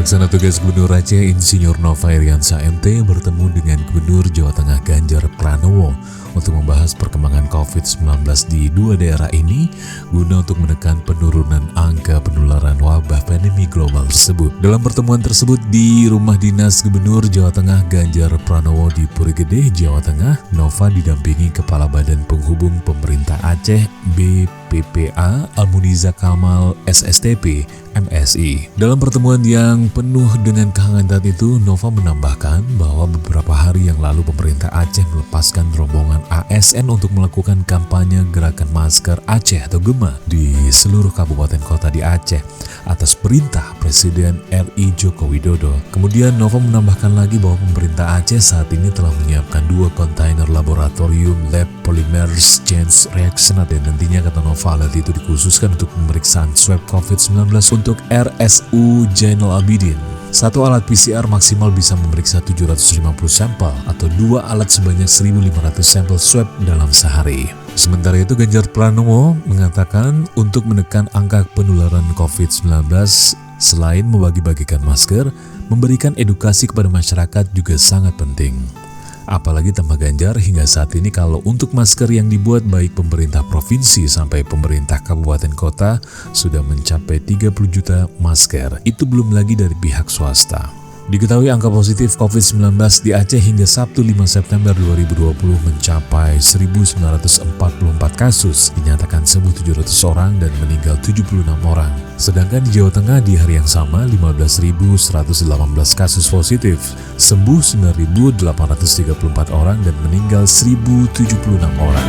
Pelaksana tugas Gubernur Aceh Insinyur Nova Iriansyah MT bertemu dengan Gubernur Jawa Tengah Ganjar Pranowo untuk membahas perkembangan COVID-19 di dua daerah ini guna untuk menekan penurunan angka penularan wabah pandemi global tersebut. Dalam pertemuan tersebut di Rumah Dinas Gubernur Jawa Tengah Ganjar Pranowo di Puri Gede, Jawa Tengah, Nova didampingi Kepala Badan Penghubung Pemerintah Aceh BPPA Almuniza Kamal SSTP MSI. Dalam pertemuan yang penuh dengan kehangatan itu, Nova menambahkan bahwa beberapa hari yang lalu pemerintah Aceh melepaskan rombongan ASN untuk melakukan kampanye gerakan masker Aceh atau GEMA di seluruh kabupaten kota di Aceh atas perintah Presiden RI Joko Widodo. Kemudian Nova menambahkan lagi bahwa pemerintah Aceh saat ini telah menyiapkan 2 kontainer laboratorium lab polymers chain reaction dan nantinya, kata Nova, alat itu dikhususkan untuk pemeriksaan swab COVID-19 untuk RSU Jainal Abidin. Satu alat PCR maksimal bisa memeriksa 750 sampel atau 2 alat sebanyak 1.500 sampel swab dalam sehari. Sementara itu, Ganjar Pranowo mengatakan untuk menekan angka penularan COVID-19, selain membagi-bagikan masker, memberikan edukasi kepada masyarakat juga sangat penting. Apalagi tambah Ganjar, hingga saat ini kalau untuk masker yang dibuat baik pemerintah provinsi sampai pemerintah kabupaten kota sudah mencapai 30 juta masker. Itu belum lagi dari pihak swasta. Diketahui angka positif COVID-19 di Aceh hingga Sabtu 5 September 2020 mencapai 1.944 kasus, dinyatakan sembuh 700 orang dan meninggal 76 orang. Sedangkan di Jawa Tengah di hari yang sama 15.118 kasus positif, sembuh 9.834 orang dan meninggal 1.076 orang.